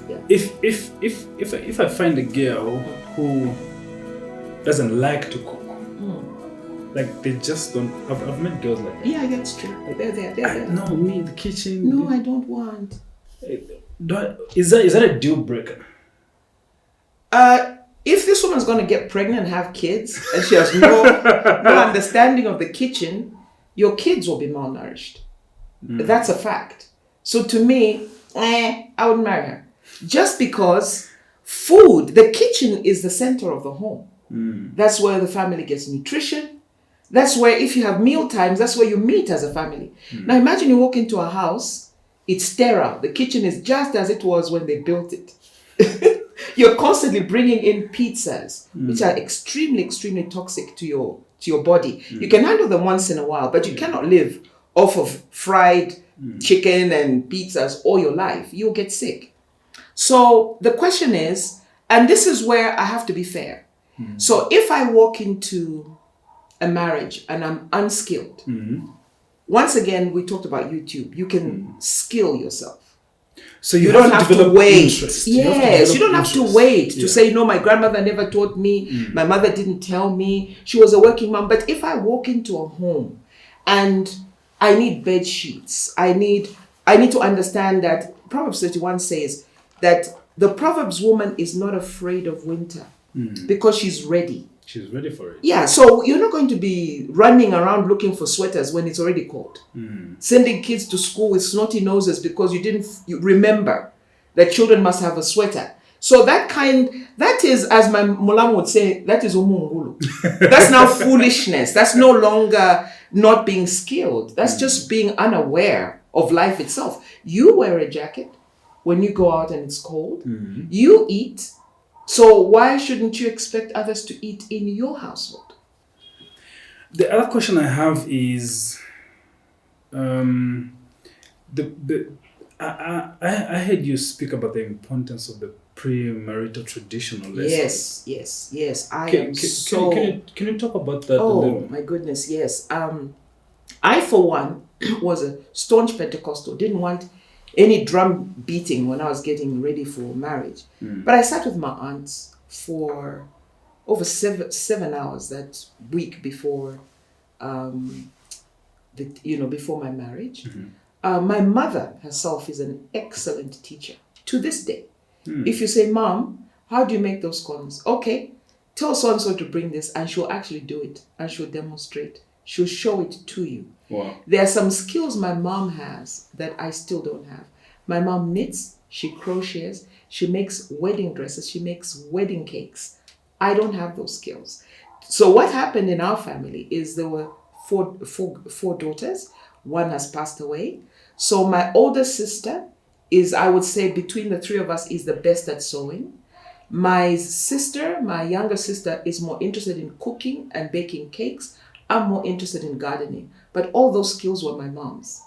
Yeah. If I find a girl who doesn't like to cook, like they just don't. I've met girls like that. Yeah, that's true. They're there. No, me the kitchen. No, I don't want. Is that a deal breaker? If this woman's going to get pregnant and have kids, and she has no understanding of the kitchen, your kids will be malnourished. That's a fact. So to me, I wouldn't marry her. Just because food, the kitchen is the center of the home. That's where the family gets nutrition. That's where, if you have meal times, that's where you meet as a family. Now imagine you walk into a house, it's sterile. The kitchen is just as it was when they built it. You're constantly bringing in pizzas, which are extremely, extremely toxic to your body. You can handle them once in a while, but you cannot live off of fried chicken and pizzas all your life. You'll get sick. So the question is, and this is where I have to be fair. So if I walk into a marriage and I'm unskilled, once again, we talked about YouTube. You can skill yourself. So you don't have to wait. Interest. Yes, you don't have to wait to say, no, my grandmother never taught me. My mother didn't tell me. She was a working mom. But if I walk into a home and I need bed sheets, I need to understand that Proverbs 31 says that the Proverbs woman is not afraid of winter because she's ready. She's ready for it. Yeah, so you're not going to be running around looking for sweaters when it's already cold. Sending kids to school with snotty noses because you remember that children must have a sweater. So that is, as my Mulam would say, that is umungulu. That's now foolishness. That's no longer not being skilled. That's just being unaware of life itself. You wear a jacket when you go out and it's cold. You eat. So why shouldn't you expect others to eat in your household? The other question I have is, I heard you speak about the importance of the premarital traditional lessons. Yes. Can you talk about that a Oh little? my goodness, yes. I, for one, was a staunch Pentecostal. Didn't want any drum beating when I was getting ready for marriage. But I sat with my aunts for over 7 hours that week before, before my marriage. My mother herself is an excellent teacher to this day. If you say, Mom, how do you make those corns? Okay, tell so-and-so to bring this, and she'll actually do it, and she'll demonstrate. She'll show it to you. Wow. There are some skills my mom has that I still don't have. My mom knits, she crochets, she makes wedding dresses, she makes wedding cakes. I don't have those skills. So what happened in our family is there were four daughters. One has passed away. So my older sister is, I would say, between the three of us, is the best at sewing. My younger sister, is more interested in cooking and baking cakes. I'm more interested in gardening. But all those skills were my mom's.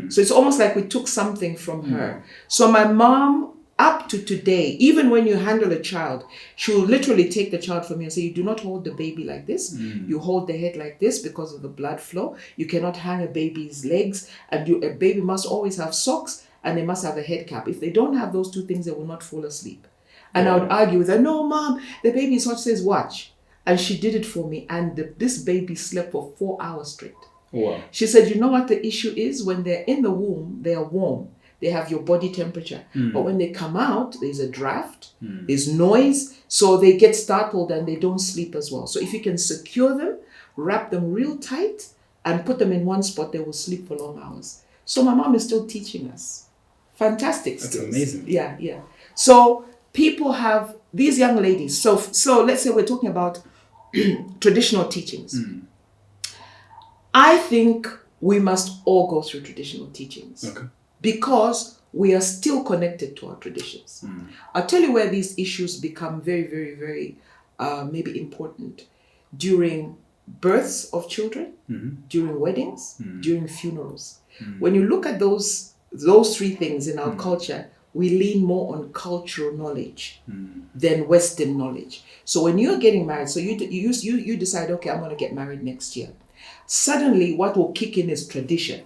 So it's almost like we took something from her. So my mom, up to today, even when you handle a child, she will literally take the child from you and say, you do not hold the baby like this. You hold the head like this because of the blood flow. You cannot hang a baby's legs. And a baby must always have socks and they must have a head cap. If they don't have those two things, they will not fall asleep. And I would argue with her, no, Mom, the baby is hot. She says, watch. And she did it for me. And this baby slept for 4 hours straight. Wow. She said, you know what the issue is? When they're in the womb, they are warm. They have your body temperature. But when they come out, there's a draft, there's noise. So they get startled and they don't sleep as well. So if you can secure them, wrap them real tight, and put them in one spot, they will sleep for long hours. So my mom is still teaching us. Fantastic skills. That's amazing. Yeah. So people have, these young ladies, so let's say we're talking about traditional teachings. I think we must all go through traditional teachings. Okay. Because we are still connected to our traditions. I'll tell you where these issues become very, very, very maybe important. During births of children, during weddings, during funerals. When you look at those three things in our culture, we lean more on cultural knowledge than Western knowledge. So when you're getting married, so you decide, okay, I'm going to get married next year. Suddenly, what will kick in is tradition,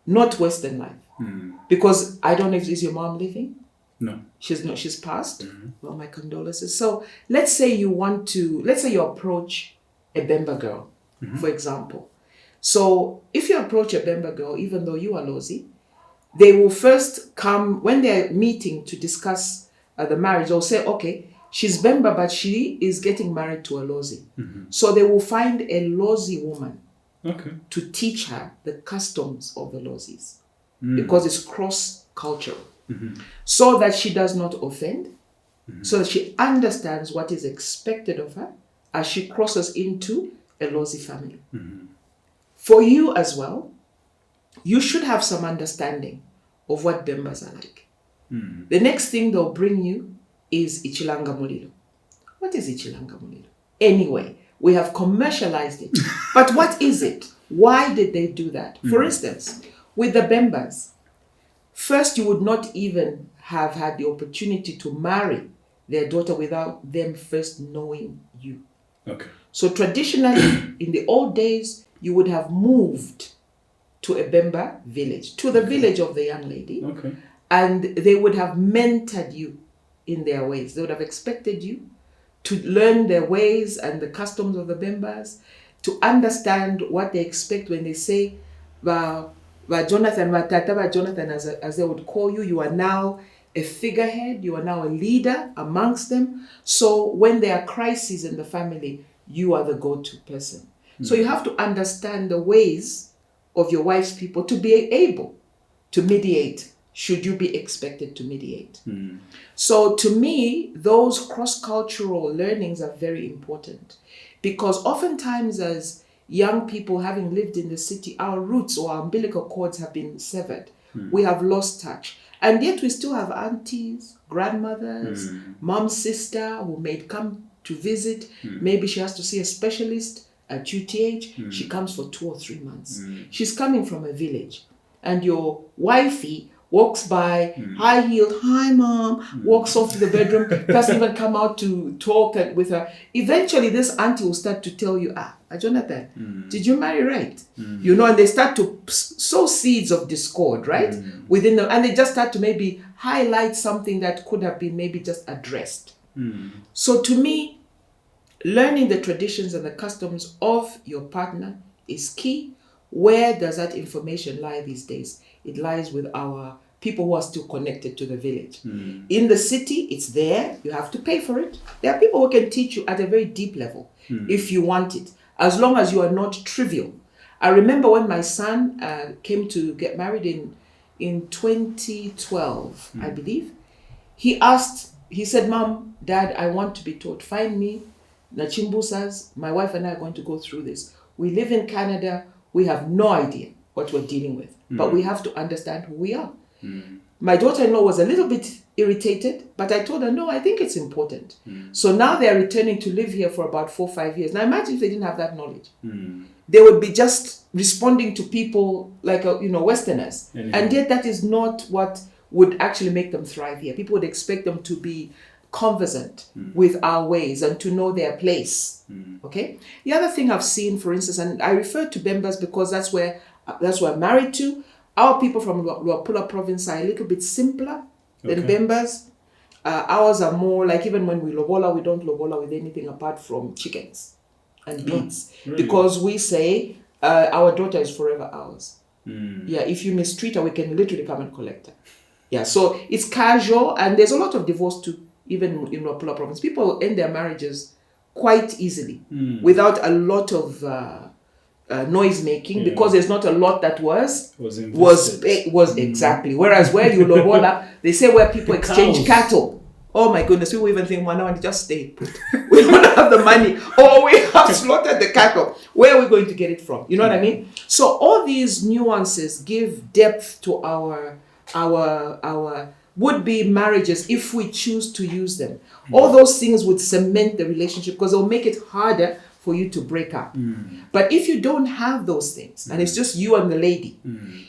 not Western life. Because I don't know if is your mom living? No. She's not. She's passed. Well, my condolences. So let's say you approach a Bemba girl, for example. So if you approach a Bemba girl, even though you are Lozi, they will first come when they're meeting to discuss the marriage. They'll say, okay, she's Bemba, but she is getting married to a Lozi. So they will find a Lozi woman to teach her the customs of the Lozis because it's cross-cultural. So that she does not offend, so that she understands what is expected of her as she crosses into a Lozi family. For you as well, you should have some understanding of what Bembas are like. The next thing they'll bring you is Ichilanga Mulilo. What is Ichilanga Mulilo? Anyway, we have commercialized it. But what is it? Why did they do that? For instance, with the Bembas, first, you would not even have had the opportunity to marry their daughter without them first knowing you. Okay. So traditionally, in the old days, you would have moved to a Bemba village, to the village of the young lady, and they would have mentored you in their ways. They would have expected you to learn their ways and the customs of the Bembas, to understand what they expect when they say, Jonathan, as they would call you, you are now a figurehead, you are now a leader amongst them. So when there are crises in the family, you are the go-to person. So you have to understand the ways of your wife's people to be able to mediate, should you be expected to mediate. So to me, those cross-cultural learnings are very important, because oftentimes as young people having lived in the city, our roots or our umbilical cords have been severed. We have lost touch. And yet we still have aunties, grandmothers, mom's sister who may come to visit. Maybe she has to see a specialist at UTH. She comes for 2 or 3 months. She's coming from a village. And your wifey walks by, high-heeled, hi mom, walks off to the bedroom, doesn't even come out to talk with her. Eventually, this auntie will start to tell you, Jonathan, did you marry right? You know, and they start to sow seeds of discord, right? Within them, and they just start to maybe highlight something that could have been maybe just addressed. So to me, learning the traditions and the customs of your partner is key. Where does that information lie these days? It lies with our people who are still connected to the village. In the city, it's there. You have to pay for it. There are people who can teach you at a very deep level if you want it, as long as you are not trivial. I remember when my son came to get married in 2012, I believe. He said, Mom, Dad, I want to be taught. Find me Nachimbusas. My wife and I are going to go through this. We live in Canada. We have no idea what we're dealing with, but we have to understand who we are. My daughter-in-law was a little bit irritated, but I told her, no, I think it's important. So now they're returning to live here for about 4 or 5 years. Now imagine if they didn't have that knowledge. They would be just responding to people like, Westerners. And yet that is not what would actually make them thrive here. People would expect them to be conversant with our ways and to know their place. Okay. The other thing I've seen, for instance, and I refer to Bembas because that's where I'm married to. Our people from Luapula province are a little bit simpler than Bembas. Ours are more like, even when we lobola, we don't lobola with anything apart from chickens and beads. Really? Because we say our daughter is forever ours. Yeah, if you mistreat her, we can literally come and collect her. Yeah, so it's casual, and there's a lot of divorce too. Even in Luapula province, people end their marriages quite easily without a lot of noise making, because there's not a lot that was exactly. Whereas where you lobola, they say where people exchange cattle. Oh my goodness, we will even think, well, now just stay put. We don't have the money, or we have slaughtered the cattle. Where are we going to get it from? You know what I mean? So all these nuances give depth to our would-be marriages if we choose to use them. All those things would cement the relationship, because they'll make it harder for you to break up. But if you don't have those things, and it's just you and the lady,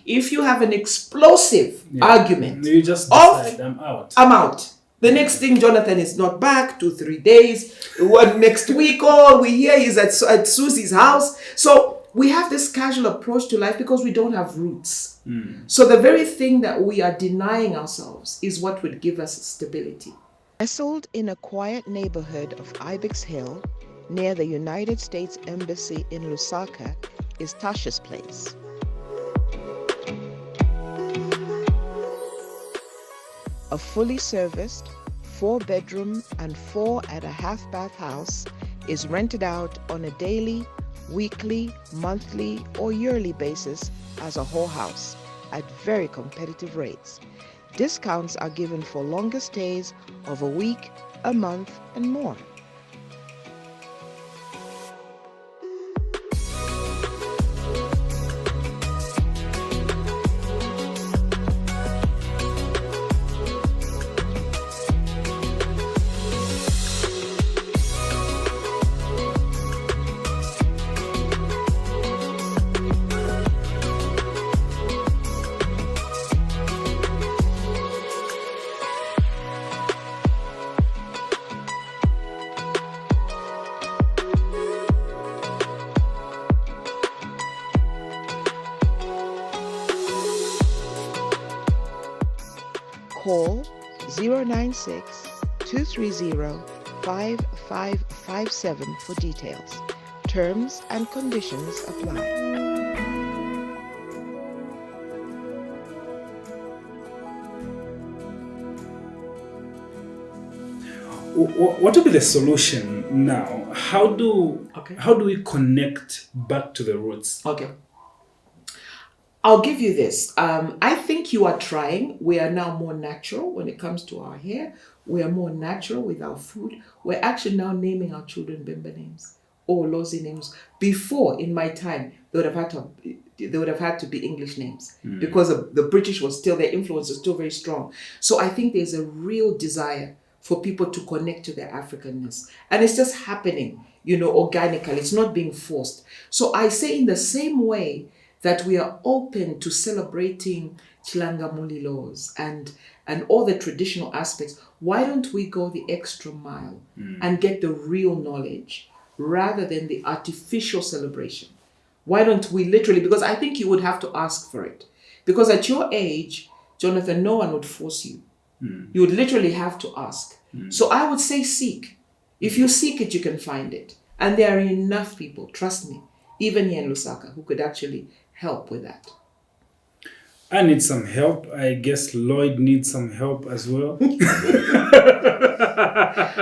if you have an explosive argument, you just decide, I'm out. The next thing, Jonathan is not back, 2-3 days. What next week? Oh, we hear he's at Susie's house. So we have this casual approach to life because we don't have roots. So the very thing that we are denying ourselves is what would give us stability. Nestled in a quiet neighborhood of Ibex Hill, near the United States Embassy in Lusaka, is Tasha's place. A fully serviced 4-bedroom and 4.5-bath house is rented out on a daily, weekly, monthly, or yearly basis as a whole house at very competitive rates. Discounts are given for longer stays of a week, a month, and more. Call 096-230-5557 for details. Terms and conditions apply. What will be the solution now? How do we connect back to the roots? Okay. I'll give you this. I think you are trying. We are now more natural when it comes to our hair. We are more natural with our food. We're actually now naming our children Bemba names or Lozi names. Before, in my time, they would have had to be English names because the British was still, their influence was still very strong. So I think there's a real desire for people to connect to their Africanness. And it's just happening, organically. It's not being forced. So I say in the same way that we are open to celebrating Chilangamuli laws and all the traditional aspects, why don't we go the extra mile and get the real knowledge rather than the artificial celebration? Why don't we literally, because I think you would have to ask for it. Because at your age, Jonathan, no one would force you. You would literally have to ask. So I would say seek. If you seek it, you can find it. And there are enough people, trust me, even here in Lusaka, who could actually help with that. I need some help. I guess Lloyd needs some help as well.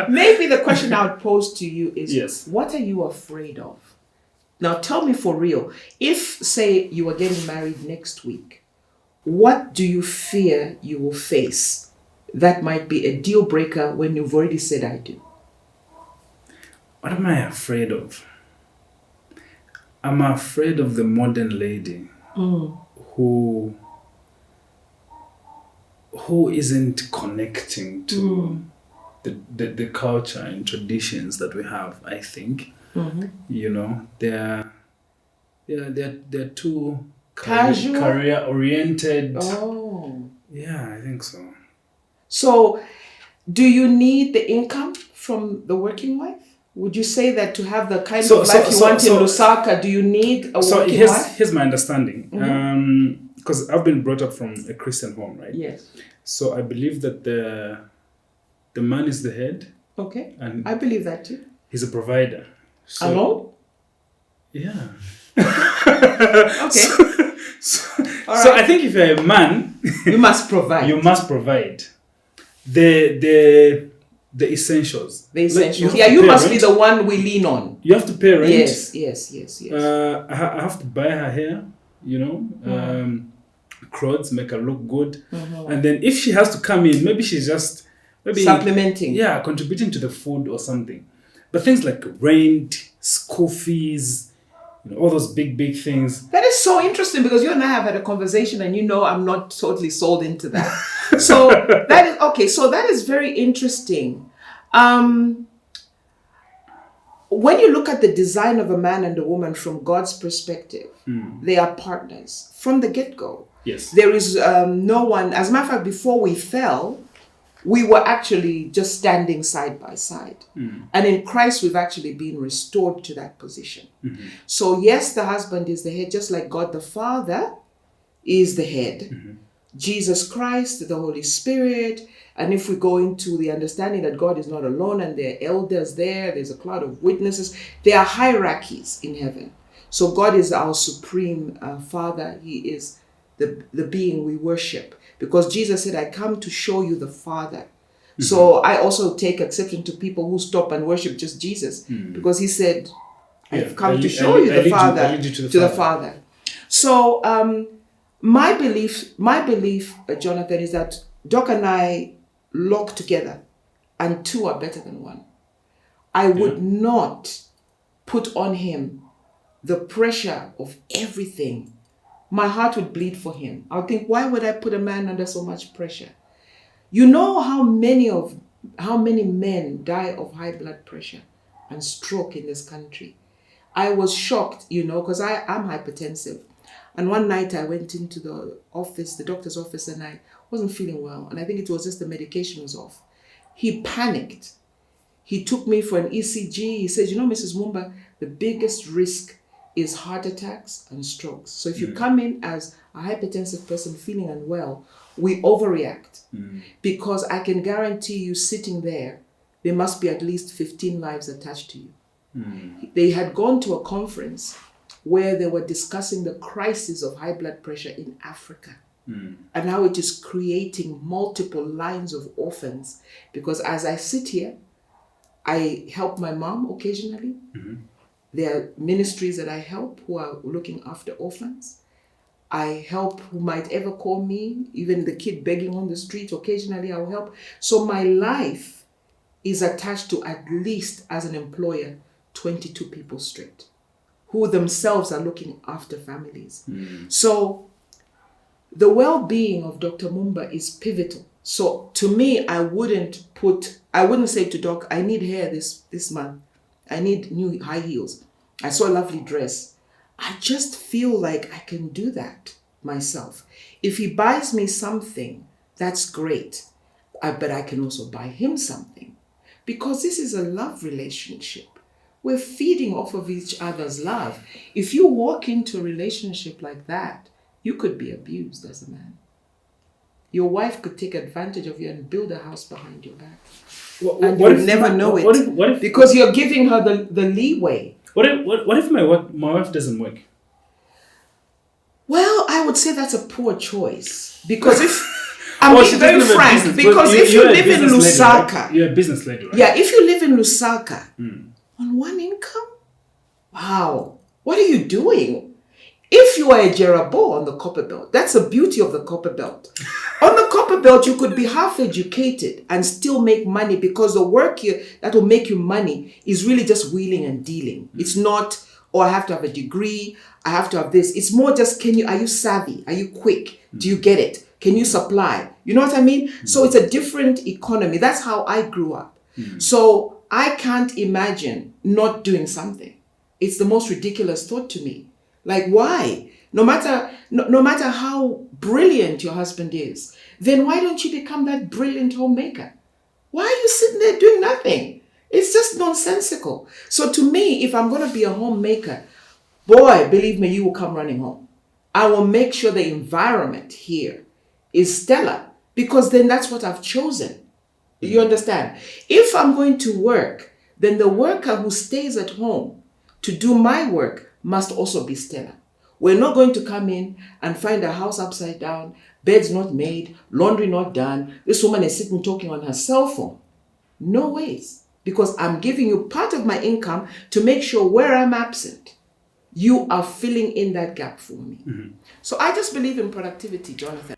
Maybe the question I would pose to you is, yes, what are you afraid of? Now tell me for real, if say you are getting married next week, what do you fear you will face that might be a deal breaker when you've already said I do? What am I afraid of? I'm afraid of the modern lady who isn't connecting to the culture and traditions that we have. I think they're too casual, career oriented. Oh, yeah, I think so. So, do you need the income from the working wife? Would you say that to have the kind of life you want in Lusaka, do you need a working wife? Here's my understanding. Because I've been brought up from a Christian home, right? Yes. So I believe that the man is the head. Okay. And I believe that too. He's a provider. So, alone? Yeah. Okay. So I think if you're a man, you must provide. You must provide the essentials. The essentials. You must be the one we lean on. You have to pay rent. Yes. I have to buy her hair, clothes, make her look good. And then if she has to come in, maybe she's just supplementing. Yeah, contributing to the food or something. But things like rent, school fees, all those big things. That is so interesting because you and I have had a conversation and I'm not totally sold into that. So that is okay. So that is very interesting. when you look at the design of a man and a woman from God's perspective, they are partners from the get-go. Yes. There is no one, as a matter of fact, before we fell, we were actually just standing side by side. And in Christ, we've actually been restored to that position. So yes, the husband is the head, just like God the Father is the head. Jesus Christ, the Holy Spirit. And if we go into the understanding that God is not alone and there are elders there's a cloud of witnesses, there are hierarchies in heaven. So God is our supreme Father. He is the being we worship. Because Jesus said, I come to show you the Father. So I also take exception to people who stop and worship just Jesus. Because he said, I've come to show you the Father to the Father. So my belief, Jonathan, is that Doc and I lock together and two are better than one. I would not put on him the pressure of everything. My heart would bleed for him. I would think, why would I put a man under so much pressure? You know how many men die of high blood pressure and stroke in this country? I was shocked, because I'm hypertensive. And one night I went into the office, the doctor's office, and I wasn't feeling well. And I think it was just the medication was off. He panicked. He took me for an ECG. He said, Mrs. Mumba, the biggest risk is heart attacks and strokes. So if you come in as a hypertensive person feeling unwell, we overreact. Because I can guarantee you sitting there must be at least 15 lives attached to you. They had gone to a conference where they were discussing the crisis of high blood pressure in Africa and how it is creating multiple lines of orphans. Because as I sit here, I help my mom occasionally. There are ministries that I help who are looking after orphans. I help who might ever call me, even the kid begging on the street, occasionally I'll help. So my life is attached to at least, as an employer, 22 people straight, who themselves are looking after families. So the well-being of Dr. Mumba is pivotal. So to me, I wouldn't say to Doc, I need hair this month. I need new high heels. I saw a lovely dress. I just feel like I can do that myself. If he buys me something, that's great. But I can also buy him something. Because this is a love relationship. We're feeding off of each other's love. If you walk into a relationship like that, you could be abused as a man. Your wife could take advantage of you and build a house behind your back. And you'll never know it. Because you're giving her the leeway. What if my wife doesn't work? Well, I would say that's a poor choice. Because if I'm being very frank, because if you live in Lusaka, right? You're a business lady, right? Yeah, if you live in Lusaka on one income, wow, what are you doing? If you are a Jerabo on the Copper Belt, that's the beauty of the Copper Belt. On the Copper Belt, you could be half educated and still make money because the work that will make you money is really just wheeling and dealing. It's not, I have to have a degree, I have to have this. It's more just, are you savvy? Are you quick? Do you get it? Can you supply? You know what I mean? So it's a different economy. That's how I grew up. So I can't imagine not doing something. It's the most ridiculous thought to me. Like, why? No matter how brilliant your husband is, then why don't you become that brilliant homemaker? Why are you sitting there doing nothing? It's just nonsensical. So to me, if I'm going to be a homemaker, boy, believe me, you will come running home. I will make sure the environment here is stellar because then that's what I've chosen. You understand? If I'm going to work, then the worker who stays at home to do my work must also be stellar. We're not going to come in and find a house upside down, beds not made, laundry not done. This woman is sitting talking on her cell phone. No ways. Because I'm giving you part of my income to make sure where I'm absent, you are filling in that gap for me. So I just believe in productivity, Jonathan.